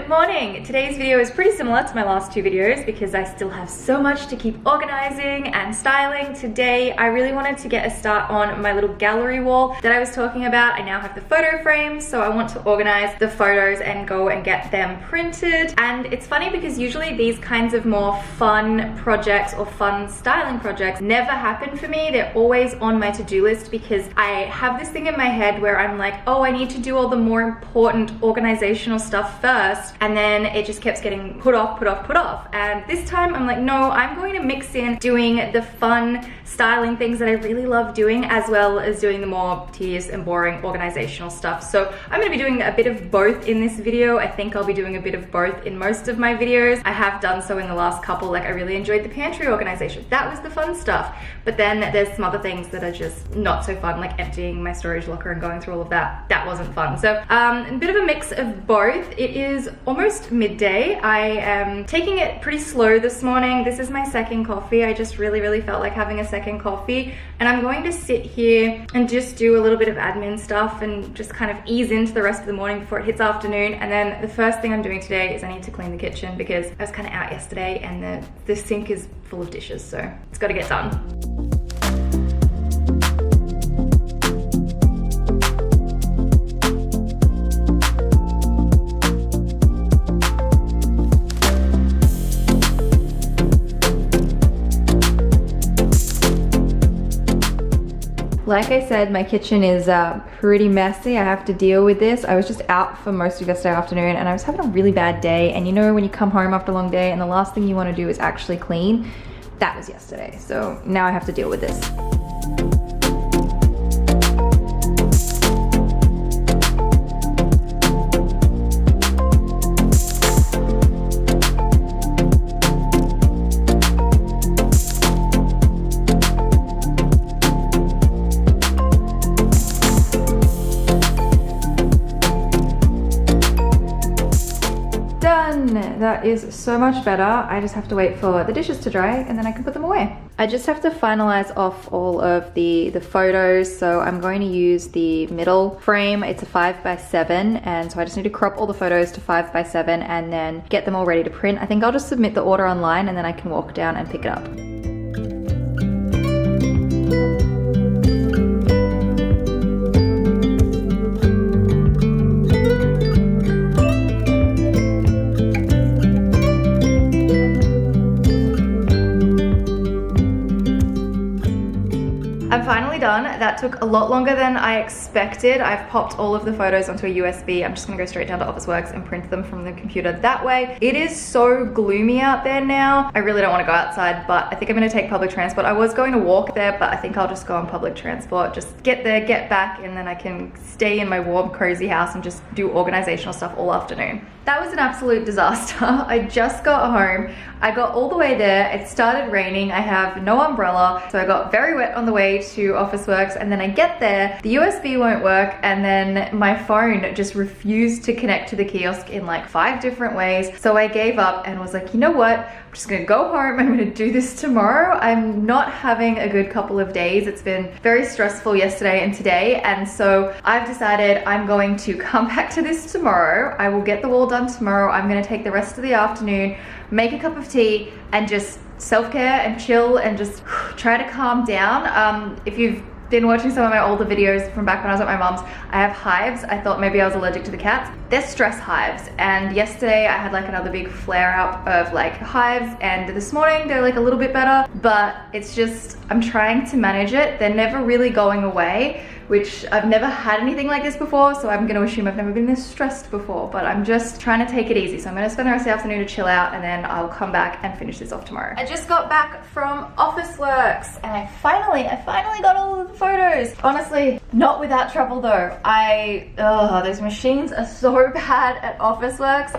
Good morning! Today's video is pretty similar to my last two videos because I still have so much to keep organizing and styling. Today, I really wanted to get a start on my little gallery wall that I was talking about. I now have the photo frames, so I want to organize the photos and go and get them printed. And it's funny because usually these kinds of more fun projects or fun styling projects never happen for me. They're always on my to-do list because I have this thing in my head where I'm like, oh, I need to do all the more important organizational stuff first, and then it just keeps getting put off. And this time I'm like, no, I'm going to mix in doing the fun styling things that I really love doing, as well as doing the more tedious and boring organizational stuff. So I'm going to be doing a bit of both in this video. I think I'll be doing a bit of both in most of my videos. I have done so in the last couple. Like, I really enjoyed the pantry organization. That was the fun stuff. But then there's some other things that are just not so fun, like emptying my storage locker and going through all of that. That wasn't fun. So a bit of a mix of both. It is almost midday. I am taking it pretty slow this morning. This is my second coffee. I just really felt like having a second coffee, and I'm going to sit here and just do a little bit of admin stuff and just kind of ease into the rest of the morning before it hits afternoon. And then the first thing I'm doing today is I need to clean the kitchen because I was kind of out yesterday and the sink is full of dishes, so it's got to get done. Like I said, my kitchen is pretty messy. I have to deal with this. I was just out for most of yesterday afternoon and I was having a really bad day. And you know when you come home after a long day and the last thing you want to do is actually clean? That was yesterday. So now I have to deal with this. That is so much better. I just have to wait for the dishes to dry and then I can put them away. I just have to finalize off all of the photos. So I'm going to use the middle frame. It's a 5x7, and so I just need to crop all the photos to 5x7 and then get them all ready to print. I think I'll just submit the order online and then I can walk down and pick it up. I'm finally done. That took a lot longer than I expected. I've popped all of the photos onto a USB. I'm just gonna go straight down to Officeworks and print them from the computer that way. It is so gloomy out there now. I really don't want to go outside, but I think I'm gonna take public transport. I was going to walk there, but I think I'll just go on public transport. Just get there, get back, and then I can stay in my warm, cozy house and just do organizational stuff all afternoon. That was an absolute disaster. I just got home. I got all the way there. It started raining. I have no umbrella, so I got very wet on the way to Officeworks, and then I get there, the USB won't work, and then my phone just refused to connect to the kiosk in like 5 different ways. So I gave up and was like, you know what? I'm just gonna go home. I'm gonna do this tomorrow. I'm not having a good couple of days. It's been very stressful yesterday and today, and so I've decided I'm going to come back to this tomorrow. I will get the wall done tomorrow. I'm gonna take the rest of the afternoon, make a cup of tea, and just self-care and chill and just try to calm down. If you've been watching some of my older videos from back when I was at my mom's, I have hives. I thought maybe I was allergic to the cats. They're stress hives, and yesterday I had like another big flare up of like hives, and this morning they're like a little bit better, but it's just, I'm trying to manage it. They're never really going away, which I've never had anything like this before, so I'm gonna assume I've never been this stressed before, but I'm just trying to take it easy. So I'm gonna spend the rest of the afternoon to chill out, and then I'll come back and finish this off tomorrow. I just got back from Officeworks, and I finally got all of the photos. Honestly, not without trouble though. Those machines are so bad at Officeworks.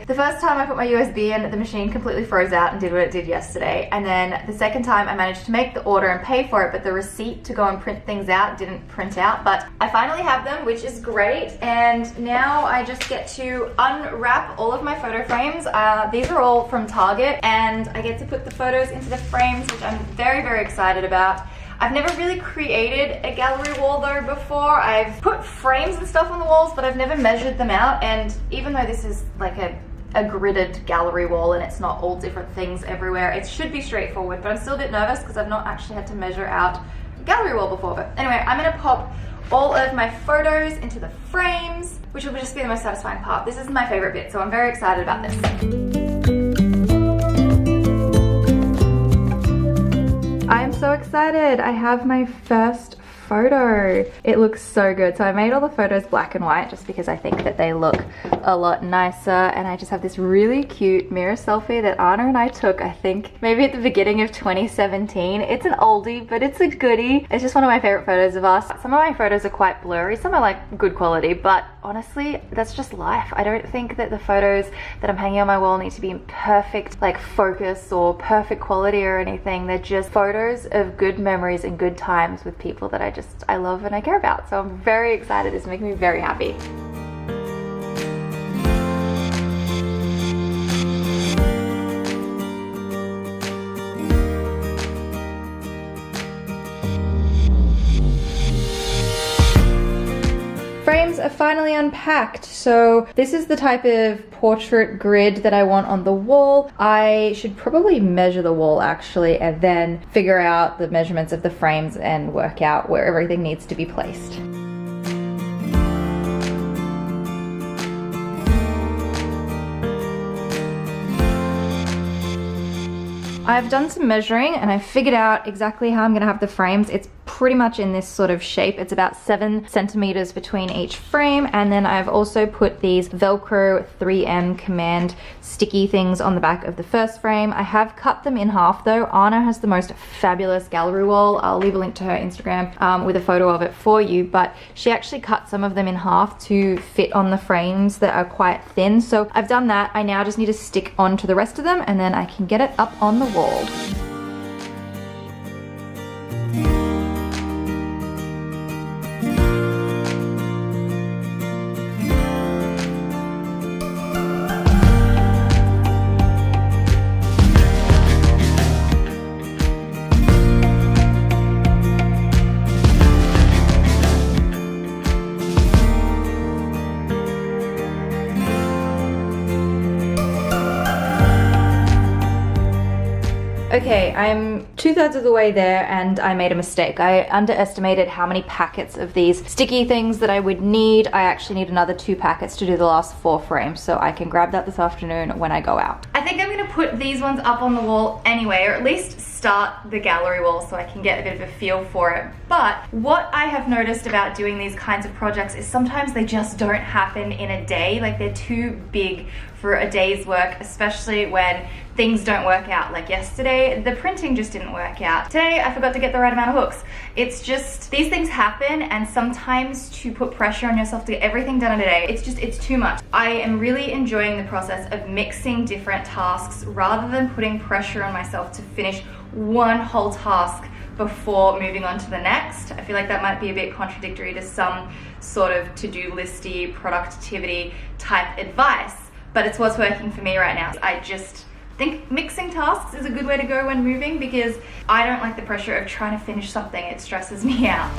The first time I put my USB in, the machine completely froze out and did what it did yesterday. And then the second time I managed to make the order and pay for it, but the receipt to go and print things out didn't print out. But I finally have them, which is great. And now I just get to unwrap all of my photo frames. These are all from Target, and I get to put the photos into the frames, which I'm very excited about. I've never really created a gallery wall though before. I've put frames and stuff on the walls, but I've never measured them out. And even though this is like a a gridded gallery wall and it's not all different things everywhere. It should be straightforward, but I'm still a bit nervous because I've not actually had to measure out a gallery wall before. But anyway, I'm gonna pop all of my photos into the frames, which will just be the most satisfying part. This is my favorite bit, so I'm very excited about this. I'm so excited. I have my first photo. It looks so good. So I made all the photos black and white just because I think that they look a lot nicer, and I just have this really cute mirror selfie that Anna and I took, I think maybe at the beginning of 2017. It's an oldie, but it's a goodie. It's just one of my favorite photos of us. Some of my photos are quite blurry, some are like good quality, but honestly that's just life. I don't think that the photos that I'm hanging on my wall need to be in perfect like focus or perfect quality or anything. They're just photos of good memories and good times with people that I love and I care about. So I'm very excited. It's making me very happy. Frames are finally unpacked. So this is the type of portrait grid that I want on the wall. I should probably measure the wall actually and then figure out the measurements of the frames and work out where everything needs to be placed. I've done some measuring and I've figured out exactly how I'm gonna have the frames. It's pretty much in this sort of shape. It's about 7 centimeters between each frame, and then I've also put these Velcro 3M command sticky things on the back of the first frame. I have cut them in half though. Anna has the most fabulous gallery wall. I'll leave a link to her Instagram with a photo of it for you, but she actually cut some of them in half to fit on the frames that are quite thin. So I've done that. I now just need to stick onto the rest of them and then I can get it up on the wall. Okay, I'm 2/3 of the way there and I made a mistake. I underestimated how many packets of these sticky things that I would need. I actually need another 2 packets to do the last 4 frames, so I can grab that this afternoon when I go out. I think I'm gonna put these ones up on the wall anyway, or at least start the gallery wall so I can get a bit of a feel for it. But what I have noticed about doing these kinds of projects is sometimes they just don't happen in a day. Like they're too big for a day's work, especially when things don't work out. Like yesterday, the printing just didn't work out. Today, I forgot to get the right amount of hooks. It's just, these things happen, and sometimes to put pressure on yourself to get everything done in a day, it's too much. I am really enjoying the process of mixing different tasks rather than putting pressure on myself to finish one whole task before moving on to the next. I feel like that might be a bit contradictory to some sort of to-do listy, productivity type advice, but it's what's working for me right now. I just think mixing tasks is a good way to go when moving because I don't like the pressure of trying to finish something. It stresses me out.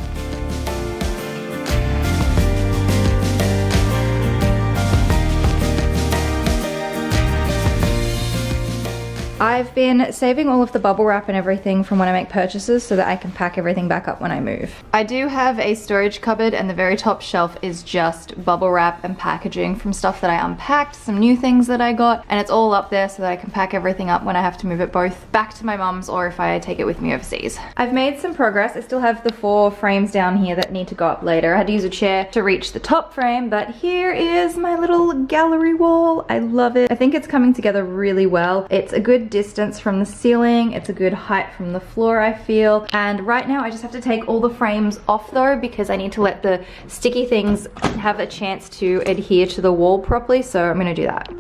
I've been saving all of the bubble wrap and everything from when I make purchases so that I can pack everything back up when I move. I do have a storage cupboard and the very top shelf is just bubble wrap and packaging from stuff that I unpacked, some new things that I got, and it's all up there so that I can pack everything up when I have to move it both back to my mum's or if I take it with me overseas. I've made some progress. I still have the 4 frames down here that need to go up later. I had to use a chair to reach the top frame, but here is my little gallery wall. I love it. I think it's coming together really well. It's a good distance from the ceiling, it's a good height from the floor, I feel. And right now I just have to take all the frames off though because I need to let the sticky things have a chance to adhere to the wall properly, so I'm gonna do that.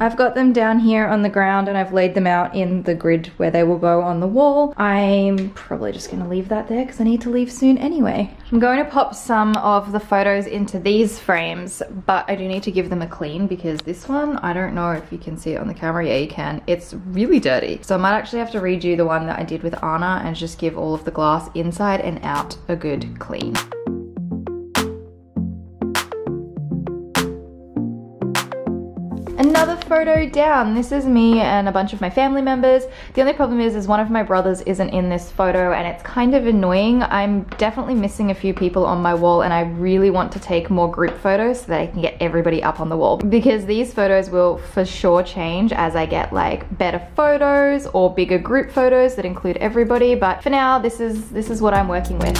I've got them down here on the ground and I've laid them out in the grid where they will go on the wall. I'm probably just gonna leave that there because I need to leave soon anyway. I'm going to pop some of the photos into these frames, but I do need to give them a clean because this one, I don't know if you can see it on the camera. Yeah, you can. It's really dirty. So I might actually have to redo the one that I did with Anna and just give all of the glass inside and out a good clean. photo down. This is me and a bunch of my family members. The only problem is one of my brothers isn't in this photo and it's kind of annoying. I'm definitely missing a few people on my wall and I really want to take more group photos so that I can get everybody up on the wall, because these photos will for sure change as I get like better photos or bigger group photos that include everybody. But for now, this is what I'm working with.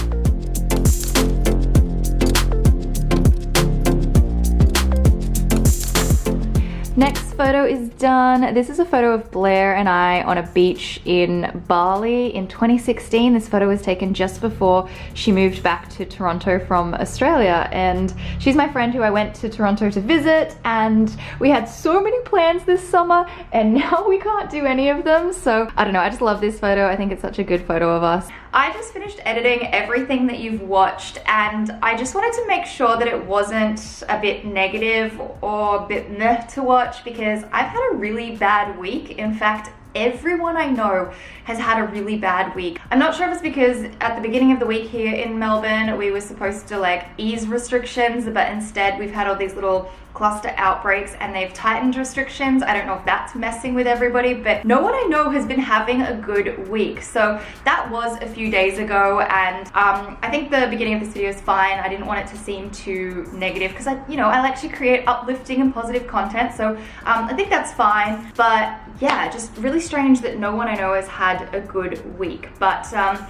Next photo is done. This is a photo of Blair and I on a beach in Bali in 2016. This photo was taken just before she moved back to Toronto from Australia, and she's my friend who I went to Toronto to visit, and we had so many plans this summer and now we can't do any of them. So I don't know, I just love this photo. I think it's such a good photo of us. I just finished editing everything that you've watched and I just wanted to make sure that it wasn't a bit negative or a bit meh to watch, because I've had a really bad week. In fact, everyone I know has had a really bad week. I'm not sure if it's because at the beginning of the week here in Melbourne we were supposed to like ease restrictions, but instead we've had all these little cluster outbreaks and they've tightened restrictions. I don't know if that's messing with everybody, but no one I know has been having a good week. So that was a few days ago, and I think the beginning of this video is fine. I didn't want it to seem too negative because I like to create uplifting and positive content, so I think that's fine. But yeah, just really strange that no one I know has had a good week. But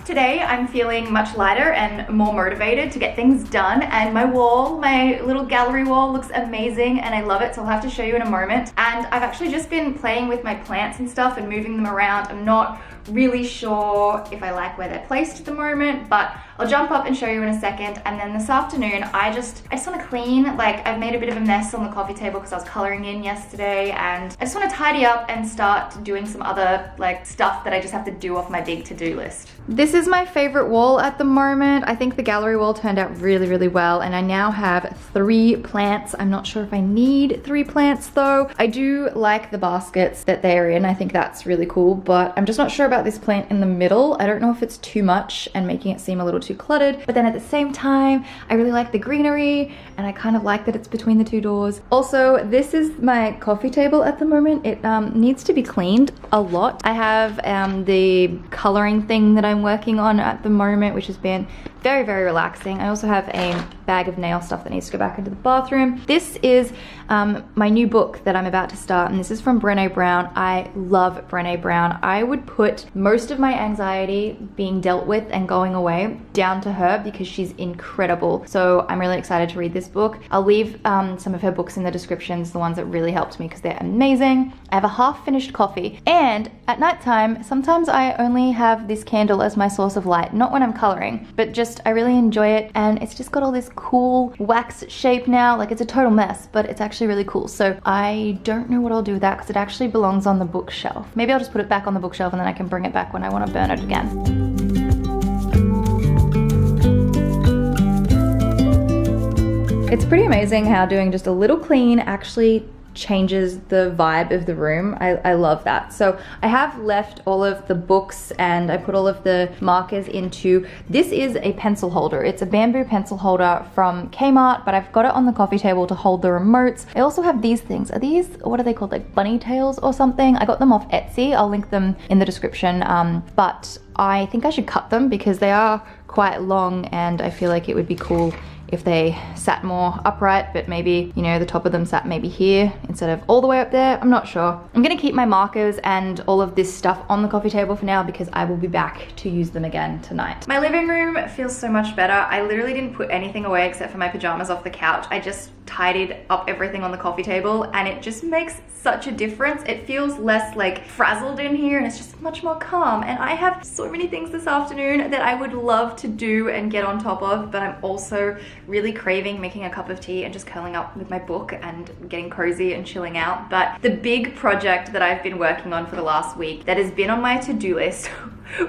today I'm feeling much lighter and more motivated to get things done, and my wall, my little gallery wall, looks amazing and I love it, so I'll have to show you in a moment. And I've actually just been playing with my plants and stuff and moving them around. I'm not really sure if I like where they're placed at the moment, but I'll jump up and show you in a second. And then this afternoon I just want to clean. Like, I've made a bit of a mess on the coffee table because I was coloring in yesterday, and I just want to tidy up and start doing some other like stuff that I just have to do off my big to-do list. This is my favorite wall at the moment. I think the gallery wall turned out really well, and I now have 3 plants. I'm not sure if I need 3 plants though. I do like the baskets that they're in. I think that's really cool, but I'm just not sure about this plant in the middle. I don't know if it's too much and making it seem a little too cluttered, but then at the same time I really like the greenery and I kind of like that it's between the 2 doors. Also, this is my coffee table at the moment. It needs to be cleaned a lot. I have the coloring thing that I'm working on at the moment, which has been very relaxing. I also have a bag of nail stuff that needs to go back into the bathroom. This is my new book that I'm about to start, and this is from Brené Brown. I love Brené Brown. I would put most of my anxiety being dealt with and going away down to her because she's incredible. So I'm really excited to read this book. I'll leave some of her books in the descriptions, the ones that really helped me, because they're amazing. I have a half-finished coffee, and at nighttime sometimes I only have this candle as my source of light, not when I'm coloring, but just I really enjoy it, and it's just got all this cool wax shape now. Like, it's a total mess, but it's actually really cool. So I don't know what I'll do with that because it actually belongs on the bookshelf. Maybe I'll just put it back on the bookshelf and then I can bring it back when I want to burn it again. It's pretty amazing how doing just a little clean actually changes the vibe of the room. I love that. So I have left all of the books and I put all of the markers into, this is a pencil holder. It's a bamboo pencil holder from Kmart, but I've got it on the coffee table to hold the remotes. I also have these things. Are these, what are they called, like bunny tails or something? I got them off Etsy. I'll link them in the description, but I think I should cut them because they are quite long and I feel like it would be cool if they sat more upright, but maybe, you know, the top of them sat maybe here instead of all the way up there. I'm not sure. I'm gonna keep my markers and all of this stuff on the coffee table for now because I will be back to use them again tonight. My living room feels so much better. I literally didn't put anything away except for my pajamas off the couch. I just tidied up everything on the coffee table and it just makes such a difference. It feels less like frazzled in here and it's just much more calm. And I have so many things this afternoon that I would love to do and get on top of, but I'm also really craving making a cup of tea and just curling up with my book and getting cozy and chilling out. But the big project that I've been working on for the last week that has been on my to-do list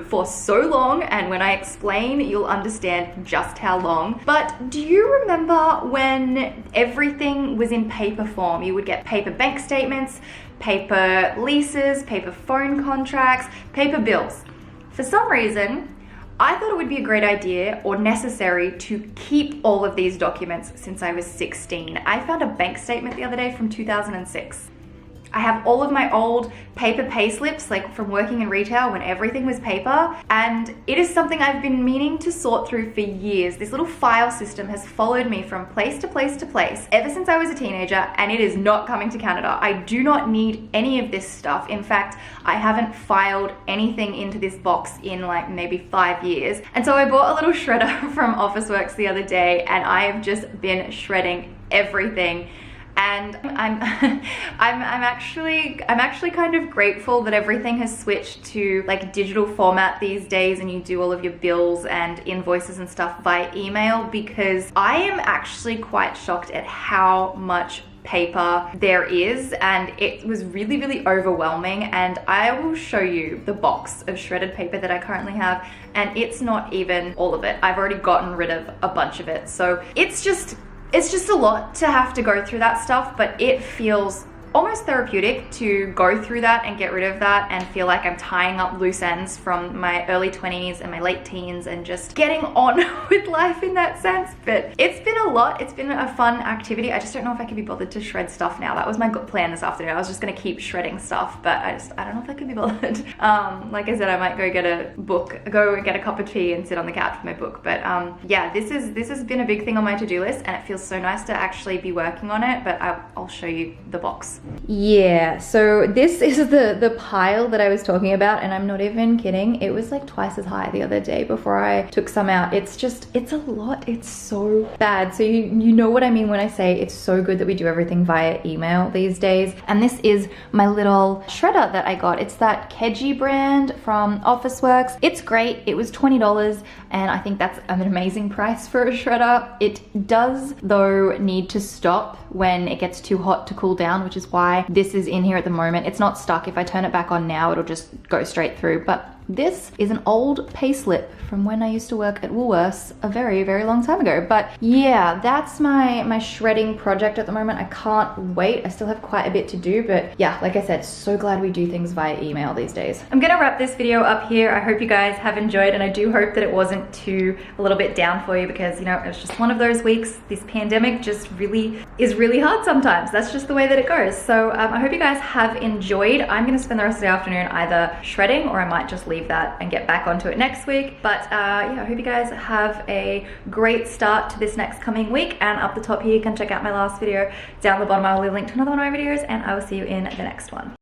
for so long, and when I explain you'll understand just how long, but do you remember when everything was in paper form? You would get paper bank statements, paper leases, paper phone contracts, paper bills. For some reason I thought it would be a great idea or necessary to keep all of these documents since I was 16. I found a bank statement the other day from 2006. I have all of my old paper pay slips, like from working in retail when everything was paper, and it is something I've been meaning to sort through for years. This little file system has followed me from place to place to place ever since I was a teenager, and it is not coming to Canada. I do not need any of this stuff. In fact, I haven't filed anything into this box in like maybe 5 years. And so I bought a little shredder from Officeworks the other day, and I have just been shredding everything. And I'm actually kind of grateful that everything has switched to like digital format these days, and you do all of your bills and invoices and stuff via email, because I am actually quite shocked at how much paper there is, and it was really overwhelming. And I will show you the box of shredded paper that I currently have, and it's not even all of it. I've already gotten rid of a bunch of it, so it's just a lot to have to go through that stuff, but it feels almost therapeutic to go through that and get rid of that and feel like I'm tying up loose ends from my early 20s and my late teens and just getting on with life in that sense. But it's been a lot. It's been a fun activity. I just don't know if I could be bothered to shred stuff now. That was my plan this afternoon. I was just gonna keep shredding stuff, but I don't know if I could be bothered. Like I said, I might go get a cup of tea and sit on the couch with my book. But yeah, this has been a big thing on my to-do list, and it feels so nice to actually be working on it. But I'll show you the box. Yeah, so this is the pile that I was talking about, and I'm not even kidding. It was like twice as high the other day before I took some out. It's a lot. It's so bad. So you know what I mean when I say it's so good that we do everything via email these days. And this is my little shredder that I got. It's that Keji brand from Officeworks. It's great. It was $20, and I think that's an amazing price for a shredder. It does, though, need to stop when it gets too hot to cool down, which is why this is in here at the moment. It's not stuck. If I turn it back on now, it'll just go straight through. But this is an old pay slip from when I used to work at Woolworths a very long time ago. But yeah, that's my shredding project at the moment. I can't wait. I still have quite a bit to do, but yeah, like I said, so glad we do things via email these days. I'm gonna wrap this video up here. I hope you guys have enjoyed, and I do hope that it wasn't a little bit down for you, because you know, it's just one of those weeks. This pandemic just is really hard sometimes. That's just the way that it goes. So I hope you guys have enjoyed. I'm gonna spend the rest of the afternoon either shredding, or I might just leave that and get back onto it next week. But yeah, I hope you guys have a great start to this next coming week. And up the top here, you can check out my last video. Down the bottom, I will leave a link to another one of my videos, and I will see you in the next one.